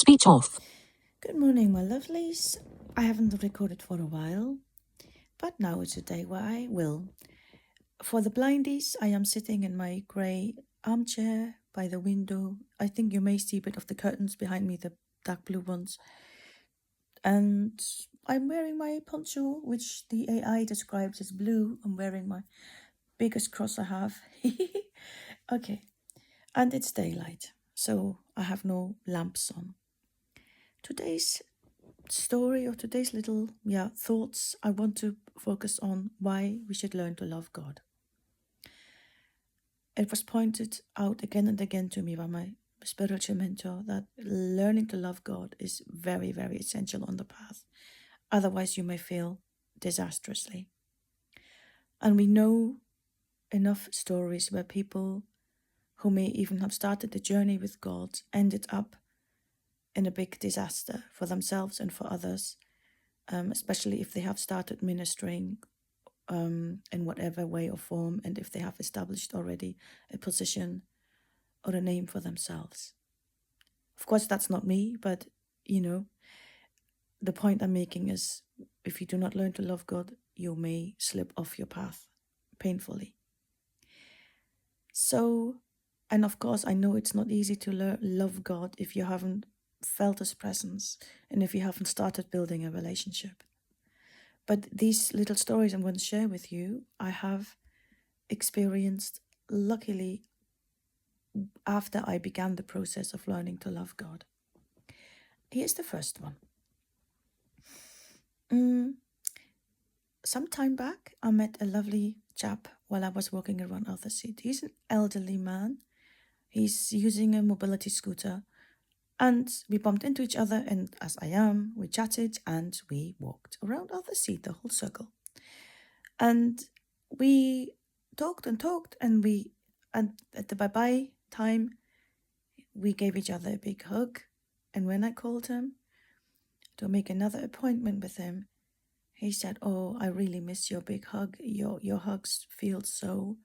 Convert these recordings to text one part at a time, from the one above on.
Speech off. Good morning, my lovelies. I haven't recorded for a while, but now is a day where I will. For the blindies, I am sitting in my grey armchair by the window. I think you may see a bit of the curtains behind me, the dark blue ones. And I'm wearing my poncho, which the AI describes as blue. I'm wearing my biggest cross I have. Okay. And it's daylight, so I have no lamps on. Today's story or today's little thoughts, I want to focus on why we should learn to love God. It was pointed out again and again to me by my spiritual mentor that learning to love God is very, very essential on the path. Otherwise you may fail disastrously. And we know enough stories where people who may even have started the journey with God ended up in a big disaster for themselves and for others, especially if they have started ministering in whatever way or form, and if they have established already a position or a name for themselves. Of course, that's not me, but the point I'm making is if you do not learn to love God, you may slip off your path painfully. So, and of course, I know it's not easy to love God if you haven't felt His presence and if you haven't started building a relationship. But these little stories I'm going to share with you, I have experienced, luckily, after I began the process of learning to love God. Here's the first one. Some time back, I met a lovely chap while I was walking around Arthurseat. He's an elderly man. He's using a mobility scooter. And we bumped into each other, and as I am, we chatted and we walked around Arthurseat, the whole circle. And we talked, and we, at the bye-bye time, we gave each other a big hug. And when I called him to make another appointment with him, he said, "Oh, I really miss your big hug. Your hugs feel so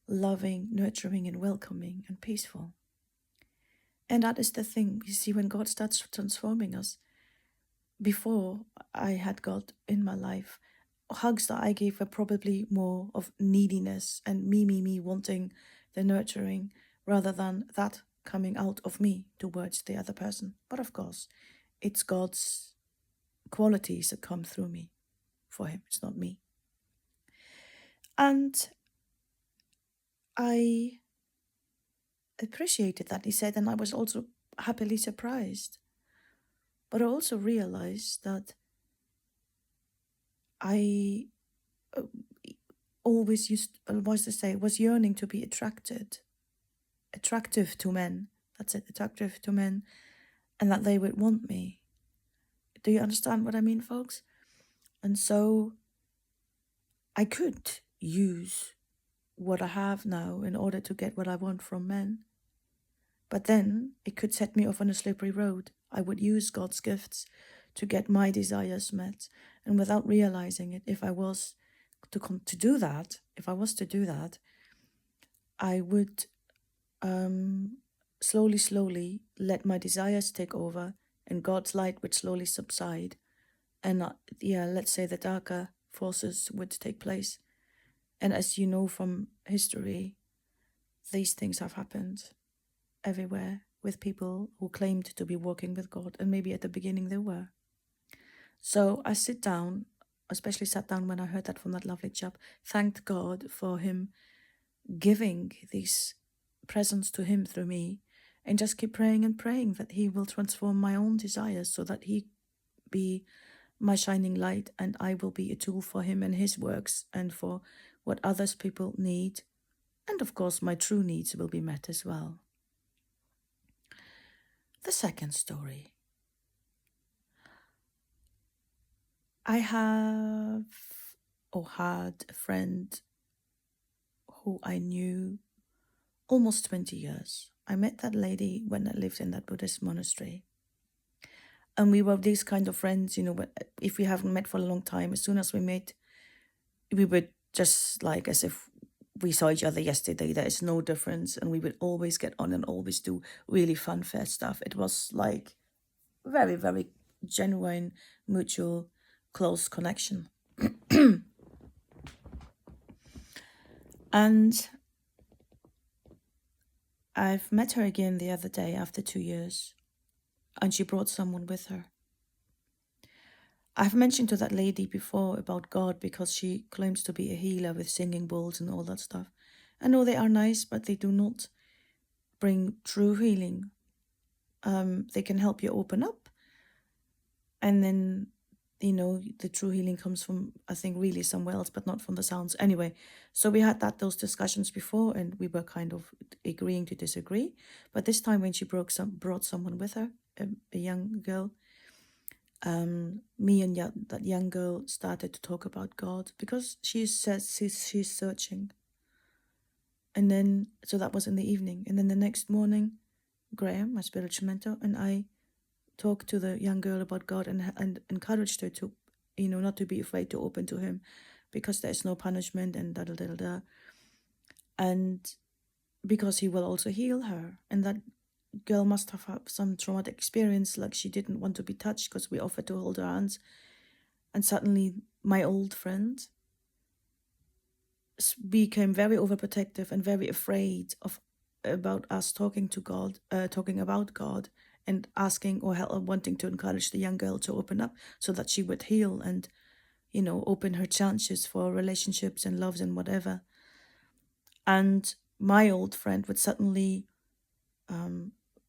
loving, nurturing, and welcoming and peaceful." And that is the thing. You see, when God starts transforming us, before I had God in my life, hugs that I gave were probably more of neediness and me wanting the nurturing rather than that coming out of me towards the other person. But of course, it's God's qualities that come through me for him. It's not me. And I appreciated that he said, and I was also happily surprised. But I also realized that I always was yearning to be attractive to men. That's it, attractive to men, and that they would want me. Do you understand what I mean, folks? And so I could use what I have now in order to get what I want from men. But then it could set me off on a slippery road. I would use God's gifts to get my desires met. And without realizing it, if I was to do that, I would slowly let my desires take over, and God's light would slowly subside. And let's say the darker forces would take place. And as you know from history, these things have happened everywhere with people who claimed to be walking with God, and maybe at the beginning they were. So I sat down when I heard that from that lovely chap, thanked God for him giving these presents to him through me, and just keep praying that he will transform my own desires so that he be my shining light and I will be a tool for him and his works and for what others people need. And of course, my true needs will be met as well. The second story. I have or had a friend who I knew almost 20 years. I met that lady when I lived in that Buddhist monastery. And we were these kind of friends, if we haven't met for a long time, as soon as we met, we would just like as if we saw each other yesterday. There is no difference. And we would always get on and always do really fun, fair stuff. It was like very, very genuine, mutual, close connection. And I've met her again the other day after 2 years, and she brought someone with her. I've mentioned to that lady before about God because she claims to be a healer with singing bowls and all that stuff. I know they are nice, but they do not bring true healing. They can help you open up, and then, the true healing comes from, I think, really somewhere else, but not from the sounds. Anyway, so we had those discussions before, and we were kind of agreeing to disagree. But this time, when she brought someone with her, a young girl, me and that young girl started to talk about God because she says she's searching. And then, so that was in the evening. And then the next morning, Graham, my spiritual mentor, and I talked to the young girl about God and encouraged her to, not to be afraid to open to Him because there's no punishment and da da da da. And because He will also heal her. And that girl must have had some traumatic experience, like she didn't want to be touched because we offered to hold her hands. And suddenly my old friend became very overprotective and very afraid about us talking about God, and asking or wanting to encourage the young girl to open up so that she would heal and, open her chances for relationships and loves and whatever. And my old friend would suddenly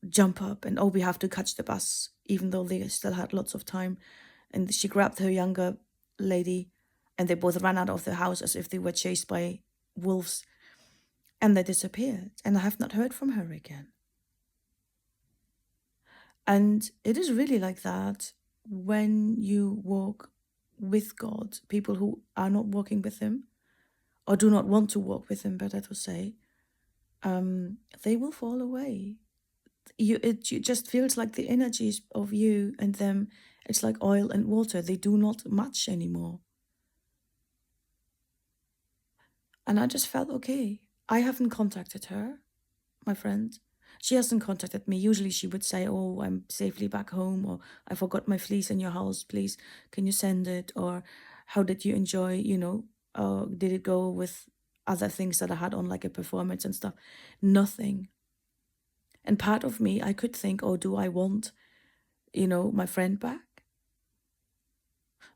jump up and, oh, we have to catch the bus, even though they still had lots of time. And she grabbed her younger lady, and they both ran out of the house as if they were chased by wolves, and they disappeared. And I have not heard from her again. And it is really like that when you walk with God. People who are not walking with Him, or do not want to walk with Him, better to say, they will fall away. It just feels like the energies of you and them, it's like oil and water. They do not match anymore. And I just felt, okay, I haven't contacted her, my friend. She hasn't contacted me. Usually she would say, oh, I'm safely back home, or I forgot my fleece in your house, please, can you send it? Or how did you enjoy, did it go with other things that I had on, like a performance and stuff? Nothing. And part of me, I could think, oh, do I want, my friend back?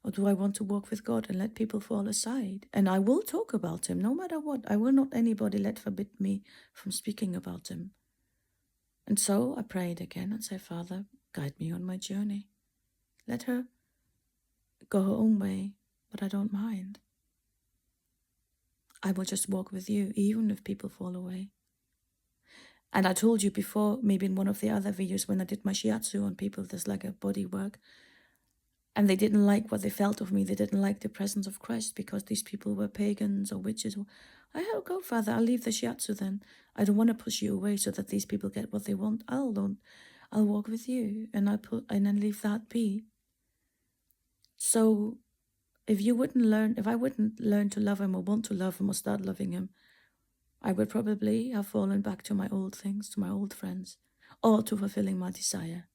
Or do I want to walk with God and let people fall aside? And I will talk about Him no matter what. I will not anybody let forbid me from speaking about Him. And so I prayed again and said, Father, guide me on my journey. Let her go her own way, but I don't mind. I will just walk with you, even if people fall away. And I told you before, maybe in one of the other videos, when I did my shiatsu on people, there's like a body work, and they didn't like what they felt of me. They didn't like the presence of Christ because these people were pagans or witches. I said, go, Father, I'll leave the shiatsu then. I don't want to push you away so that these people get what they want. I'll walk with you, and then leave that be. So if I wouldn't learn to love Him or want to love Him or start loving Him, I would probably have fallen back to my old things, to my old friends, or to fulfilling my desire.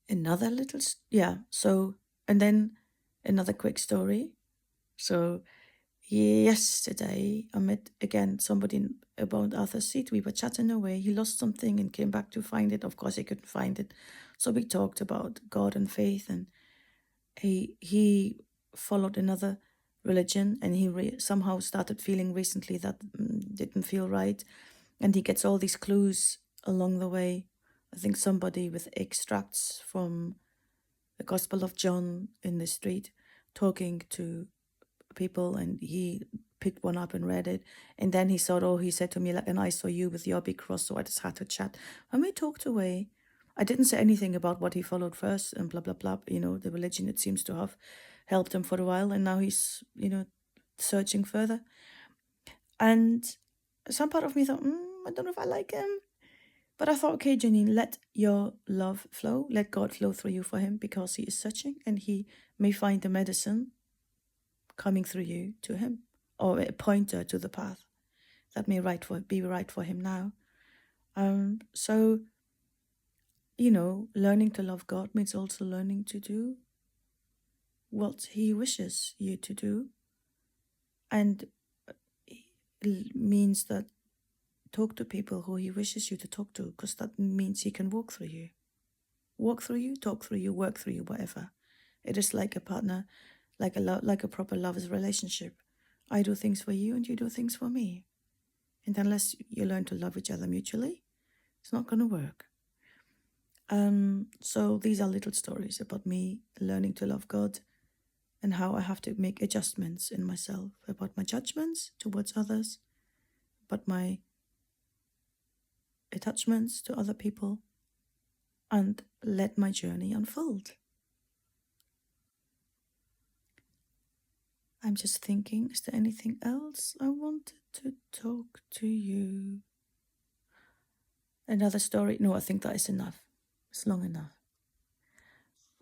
Another little, so, and then another quick story. So yesterday I met again somebody about Arthur's Seat. We were chatting away. He lost something and came back to find it. Of course, he couldn't find it. So we talked about God and faith, and he followed another religion, and he somehow started feeling recently that didn't feel right. And he gets all these clues along the way. I think somebody with extracts from the Gospel of John in the street talking to people, and he picked one up and read it. And then he said to me, like, and I saw you with your big cross, so I just had to chat. And we talked away. I didn't say anything about what he followed first and blah, blah, blah. The religion, it seems to have helped him for a while. And now he's, searching further. And some part of me thought, I don't know if I like him. But I thought, okay, Janine, let your love flow. Let God flow through you for him, because he is searching, and he may find the medicine coming through you to him, or a pointer to the path that may be right for him now. So learning to love God means also learning to do what He wishes you to do. And it means that talk to people who He wishes you to talk to, because that means He can walk through you. Walk through you, talk through you, work through you, whatever. It is like a partner, like a proper lover's relationship. I do things for you and you do things for me. And unless you learn to love each other mutually, it's not going to work. So these are little stories about me learning to love God and how I have to make adjustments in myself about my judgments towards others, about my attachments to other people, and let my journey unfold. I'm just thinking, is there anything else I wanted to talk to you? Another story? No, I think that is enough. It's long enough.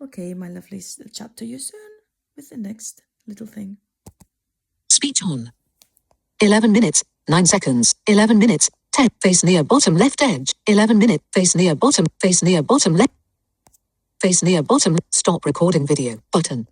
Okay, my lovelies, I'll chat to you soon with the next little thing. Speech on. 11 minutes, 9 seconds, 11 minutes, 10, face near bottom left edge, 11 minute, face near bottom left, face near bottom, stop recording video, button.